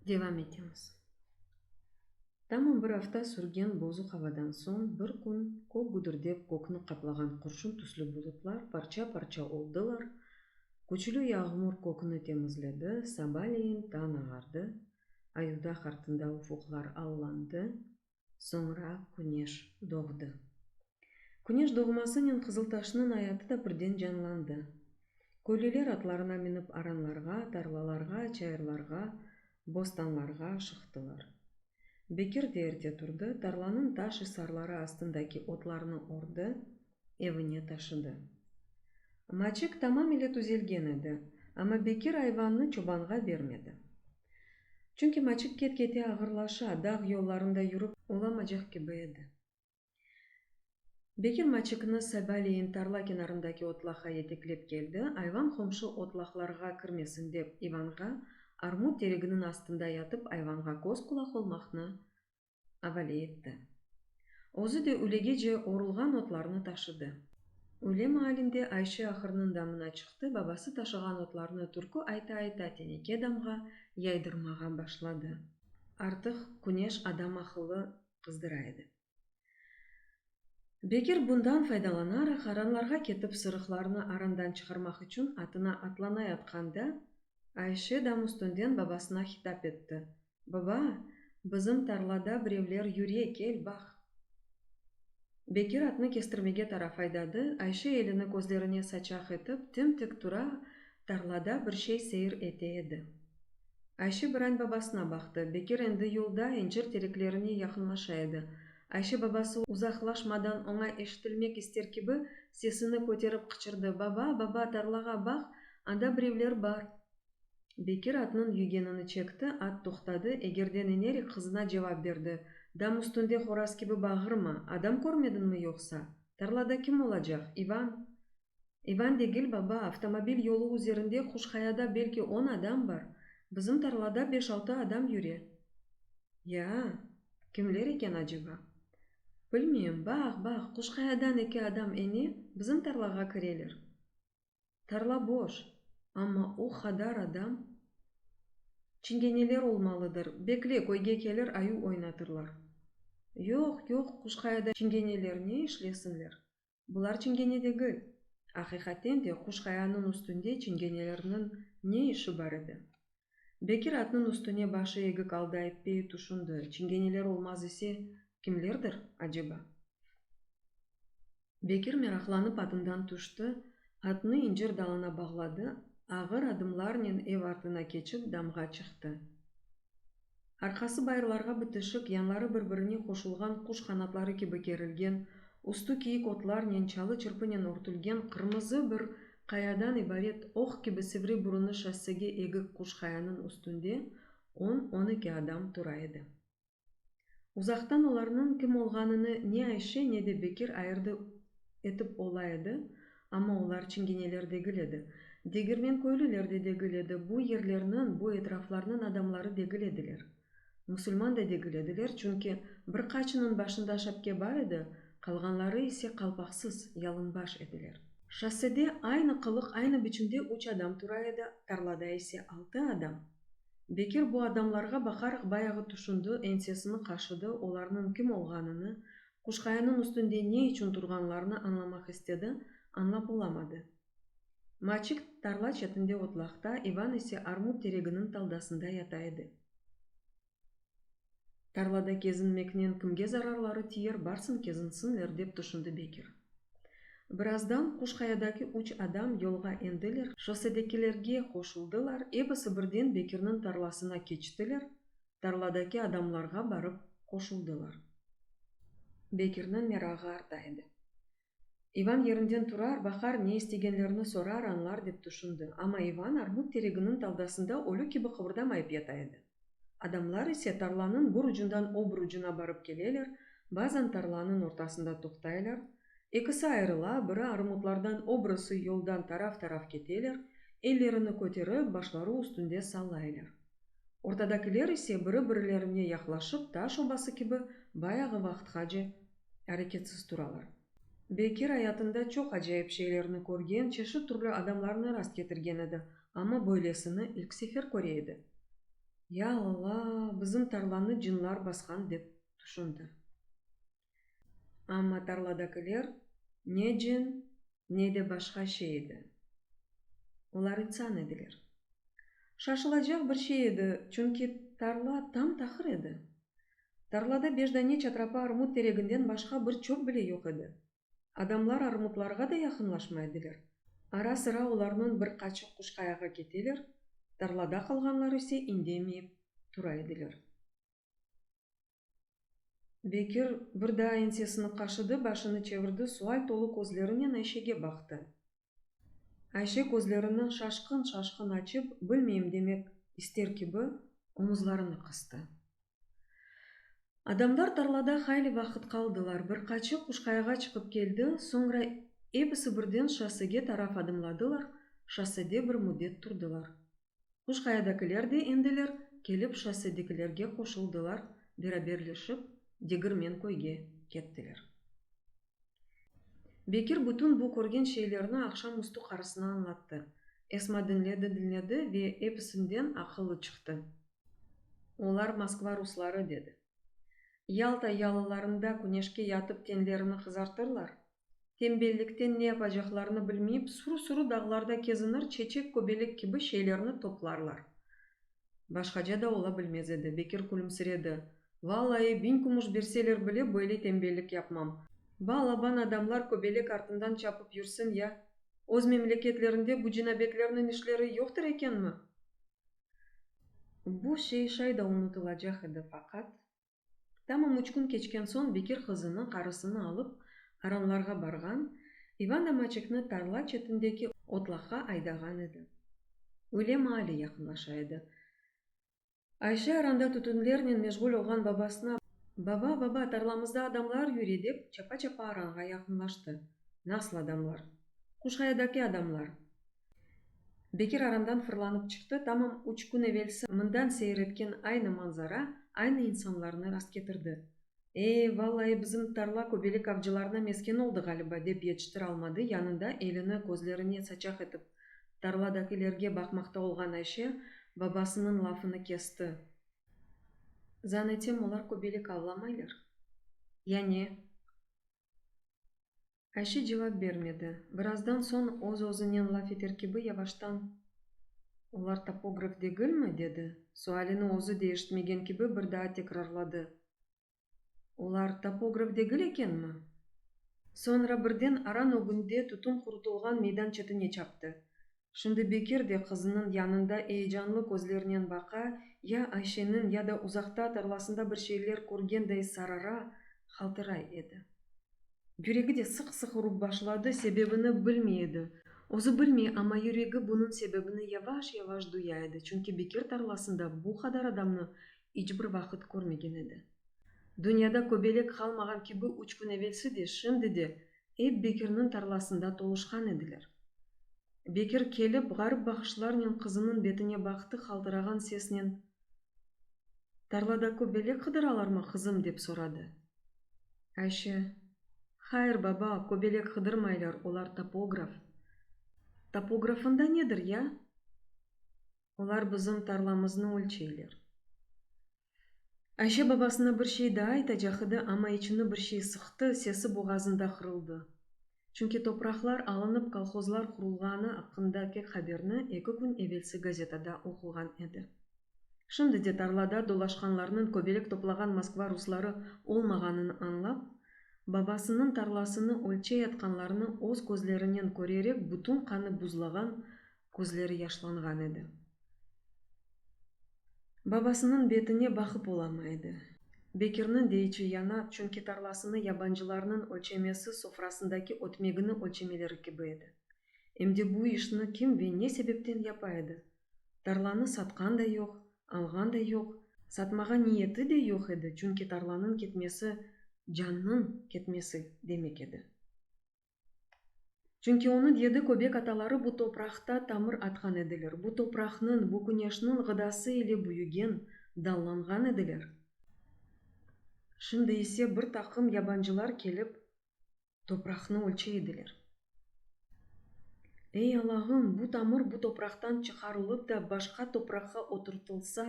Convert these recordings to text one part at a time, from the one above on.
Devam etemiz. Tamam bir hafta sürgen bozuk havadan soň bir gün kok güdürdep kokunu kaplagan kurşun tüslü bulutlar parça-parça oldular. Көчүлүү yağmur kokunu temizledi, sabahleyin taň agardı, ayuda hartında ufuklar allandı, sonra güneş doğdu. Güneş doğmasının Kızıltaş'nın hayatı da birden canlandı. Köylüler atlarına minip aranlarga, tarlalarga, çayırlarga, bostanlarga şıktılar. Bekir de erте turdu, tarlanın taş ısarları astındaki otlarını ordu, evine taşıdı. Maçık tamam ile tüzelgen edi, ama Bekir ayvanını çobanğa vermedi. Çünkü Maçık ketkete ağırlaşa, dağ yollarında yürüp olamacak gibi edi. Bekir Maçık'ını sabahleyin tarla kenarındaki otlağa yeteklep geldi, ayvan komşu otlaklarga kirmesin dep Ivanға armut teriginin astında yatıp ayvanға koz kulak olmakны avale etti. Ozu da ülegece orulgan otlarını taşıdı. Öle mahallinde Ayşe ahırının damına çıktı, babası taşıgan otlarını türkü ayta-ayta teneke damga yaydırmağa başladı. Artık güneş adam akıllı kızdıraydı. Bekir bundan faydalanarak aranlarga ketip sırıklarını arandan çıkarmak için atına atlana yatkanda Ayşe dam üstünden babasına hitap etti. Baba, bizim tarlada birevler yürüye kel bak. Bekir atını kestirmege taraf aydadı, Ayşe elini gözlerine saçak etip tüm-tük tura tarlada bir şey seyir eteydi. Ayşe bir an babasına baktı. Bekir endi yolda incir tereklerine yakınlaşaydı. Ayşe babası uzaklaşmadan ona eşitilmek ister gibi sesini koterip kıçırdı. Baba, tarlaga bak, anda birevler bar. Bekir atının yügenini çekti, at toxtadı, egerden inerek kızına cevap verdi. Dam üstünde horaz gibi bağırma, adam görmedin mi yoksa? Tarlada kim olacak? Ivan. Ivan değil baba, avtomobil yolu üzerinde Kuşkaya'da belki 10 adam var. Bizim tarlada 5-6 adam yürüyor. Ya, kimler eken acaba? Bilmeyim, bak, Kuşkaya'dan 2 adam eni bizim tarlaga kireler. Tarla boş, ama o kadar adam. Çingeneler olmalıdır. Bekle, koyga gelir ayu oynatırlar. Yok, Kuşkaya'da çingeneler ne işlesinler? Bular çingene değil. Hakikaten de Kuşkaya'nın üstünde çingenelerinin ne işi var idi? Bekir atının üstüne başı egik aldayıp bir düşündü. Çingeneler olmaz ise kimlerdir acaba? Bekir meraklanıp atından düştü, atını incir dalına bağladı, ağır adımlarla ev артына geçip damga çıktı. Arkası bayırlarga bitişik, yanları birbirine koşulgan kuş kanatları gibi gerilgen, ustu kiyik otlarla çalı çırpınen örtülgen kırmızı bir kayadan ibaret ok gibi sivri burunlu şassege egik kuş kayanın üstünde 10-12 adam turaydı. Uzaktan olarının kim olganını ne Ayşe ne de Bekir ayırdı etip olaydı, ama olar çingeneler degil edi. Degirmen köylüler de degil edi. Bu yerlerinin, bu etraflarının adamları degil ediler. Musulman da degil ediler, çünkü birkaçının başında şapke var idi, kalganları ise kalpaksız, yalınbaş ediler. Şassede aynı kılık, aynı biçimde 3 adam turaydı, tarlada ise 6 adam. Bekir bu adamlarga bakarak bayağı düşündü, ensesini kaşıdı, olarının kim olganını, Kuşkaya'nın üstünde ne için turganlarını anlamak istedi, anlap olamadı. Maçık tarla çetinde otlakta, Ivan ise armut tereginin taldasında yataydı. Tarlada gezinmekten kimge zararları tiyer, barsın kezinsinler dep düşündü Bekir. Birazdan Kuşkaya'daki 3 adam yolga endiler, şosedekilerge koşuldular, ebisi birden Bekir'nin tarlasına geçtiler, tarladaki adamlarga barıp koşuldular. Bekir'nin merağı artaydı. Ivan yerinden turar, bakar, ne istegenlerini sorar, anlar dep düşündü. Ama Ivan armut tereginin taldasında ölü gibi kıvırdamayıp yataydı. Adamlar ise tarlanın bir ucundan o bir ucuna barıp geleler, bazen tarlanın ortasında toktaylar, ikisi ayrıla, biri armutlardan o birisi yoldan taraf keteler, ellerini köterip başları üstünde sallaylar. Ortadakiler ise biri-birilerine yaklaşıp taş obası gibi bayağı vaktgaca hareketsiz turalar. Bekir hayatında çok acayip şeylerini görgen, çeşit türlü adamlarını rast getirgen edi, ama böylesini ilk sefer göreydi. Я Алла, бызым тарланы жынлар басқан деп тушунду. Амма тарладакылер не жын, не де башка şey edi. Олар инсан эдилер. Шашылacak bir şey edi, çünkü tarla tam tahır edi. Тарлада беждане чатрапа армут терегинден башка bir чөп биле жок эди. Адамлар армутларга да якынлашмайдылар. Ара-сыра уларнын bir качык кушкаяга кетелер, тарлада калганлар исе индемейип тура эдилер. Бекир bir да ensesini кашыды, башыны чевирди, суаль толу көзлөрүнөн Айшеге бакты. Айше көзлөрүнүн шашкын ачып, билмейм демек истер киби омузларын кысты. Адамдар тарлада хайли вакыт калдылар. Bir качык кушкаяга чыгып келди, соңра эписи бирден шоссеге тараф адымладылар, шосседе bir мудет турдулар. Кушкаядакилер де эндилер, келип шосседегилерге кошулдулар, бераберлешип, дегирмен көйгө кеттилер. Бекир бүтүн бу көрген şeylerini акшам усту карысына аңлатты. Эсма dinledi ve эписинден акылы чыкты. Олар Москва руслары dedi. Ялта ялыларында күнешке ятып тенлерини кызартырлар. Тембелликтен не бажакларını билмейип, суру дагыларда кезинир, чечек көбелек киби şeylerini топларлар. Башкача да ола билмез эди. Бекир күлүмсүреди. Валлай, 1000 кумуш берселер биле böyle тембеллик yapmam. Балабан адамлар көбелек артынан чапып жүрсүн я. Оз мемлекетлеринде бу жинабетлеринин иштери жоктур экенми? Бу шай да унутулажак эди, факат. Тамам 3 күн кечкен соң Бекир кызынын карысыны алып, аранларга барган, Иван да Мачекни тарла четиндеги отлакка айдаган эди. Өлем али якынлаша эди. Айша аранда түтүнлеринен мешгул болгон бабасына Баба, тарламызда адамлар юри деп, чапа аранга якынлашты. Насыл адамлар? Кушкаядаки адамлар. Бекир арандан фырланып чыкты, тамам 3 күн эвелси мындан сейреткен айны манзара, айны инсанларны раст кетирди. Валлай, бизим тарла көбелек авжыларына мескен олду галиба деп жетиштире алмады, янында элини көзлөрүнө сачак этип тарладакилерге бакмакта болгон Айше бабасынын лафыны кести. Занетем олар көбелек авламайлар. Яне. Айше жооп бермеди. Бир аздан соң оз-өзүнөн лаф этер киби яваштан олар топограф дегилми деди. Суалыны өзү да эшитмеген киби бир да текрарлады. Олар топограф дегил экенми? Соңра бирден аран өгүндө тутун курутулган мейдан четине чапты. Шунда Бекир де кызынын янында эйжанлы көзлөрүнөн бака, я Айшенин, я да узакта тарласында bir şeyler көргөндөй сарара, калтырай эди. Жүреги де сык-сык уруп башлады, себебини билмейди. Өзү билмей, ама жүреги бунун себебини яваш дуяйды, чүнки Бекир тарласында бу кадар адамны эч бир вакыт көрмөгөн эди. Дүйнөдө көбелек калмаган киби 3 күн эвелси де шынды де Бекирдин тарласында толушкан эдилер. Бекир келип, гарып багышларынын кызынын бетине бакты, калтыраган сеснен «Тарлада көбелек кыдыралармы, кызым?» деп сурады. Айше: «Хайыр баба, көбелек кыдырмайлар, олар топограф». «Топографында недир, я?» «Олар бизим тарламызны өлчөйлөр». Айше бабасына bir şey да айта жакыды, ама ичине bir şey сыкты, сеси бугазында кырылды. Чүнки топраклар алынып колхозлар курулганы акындагы хаберни 2 күн эвелси газетада окуган эди. Шынды де тарлада долашканларынын көбелек топлаган Москва руслары олмаганын аңлап, бабасынын тарласыны өлчөй атканларыны өз көзлөрүнөн көререк бүтүн каны бузлаган, көзлөрү яшланган эди. Бабасынын бетине бакып уламайды. Бекирдин дейчи янат, чүнки тарласыны ябанчыларынын өлчөмеси софрасындагы өтмегини өлчөмелери киби эди. Эмди бу ишни ким ve не себептен япайды? Тарланы саткан да жок, алган да жок, сатмага ниети де жок эди, чүнки тарланын кетмеси жаннын кетмеси демек эди. Чүнки онун деди көбек аталары бу топракта тамыр аткан эдилер. Бу топрактын, бу күнөштүн гыдасы эле буюген, далланган эдилер. Шынды исе bir такым ябанчылар келип, топракны өлчөйдүлөр. Аллагым, бу тамыр бу топрактан чыгарылып да башка топракка отуртулса,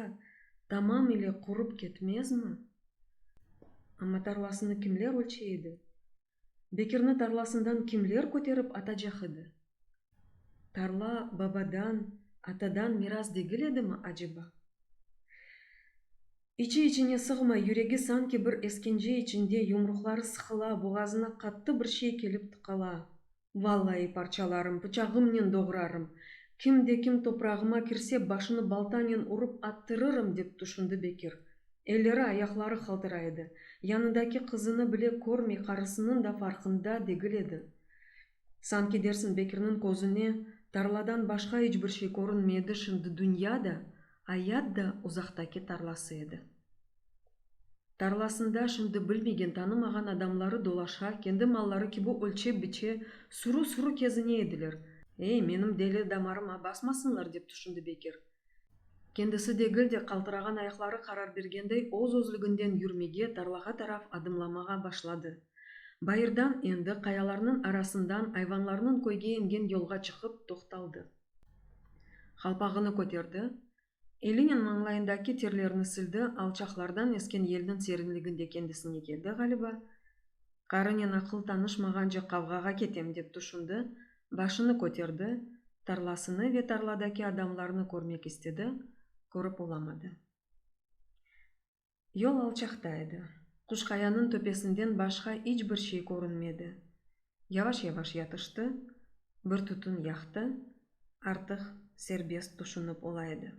тамам эле куруп кетмезми? Ама тарласыны кимлер өлчейди? Бекирни тарласындан кимлер көтерип ата жахыды? Тарла бабадан, атадан мирас дегил эдими ажыба? Ичи-ичине сыгмай, юреги санки бир эскенже ичинде, юмруклары сыхыла, бугазына катты бир шей келип тыкала. Валлай парчаларым, бычагым менен догурарым. Кимде-ким топурагыма кирсе, башыны балта менен уруп аттырырым деп тушунду Бекир. Элleri аяклары калтырайды. Янындагы кызыны биле көрмей, карысынын да фаркында дегил эди. Санки дерсин Бекирдин көзүнө тарладан башка эч бир шей көрүнмөдү, шынды дүйнөдө аят да узактаки тарласы эди. Тарласында шынды билмеген, таанымаган адамлары долаша, кенди маллары кибу өлчөп-биче, суру-суру кезине эдилер. Эй, менин дели дамарыма басмасынлар деп тушунду Бекир. Кендиси дегил де калтыраган аяклары карар бергендей оз-озлугунден юрмеге, тарлага тараф адымламага башлады. Байырдан энди каяларынын арасынан айванларынын көйгө энген жолго чыгып токталды. Калпагын көтөрдү. Элинин маңлайындагы терлерин сылды, алчаклардан эскен элдин серинлигинде кендисине келди галиба. Карынен акыл таанышмаган же кавгага кетем деп тушунду, башыны көтөрдү, тарласыны ве тарладаки адамларны көрмөк истеди, көрүп уламады. Жол алчактайды. Кушкаянын төпесинден башка эч бир шей көрүнмөдү. Яваш-яваш ятышты, бир тутун якты, артык сербест тушунуп улайды.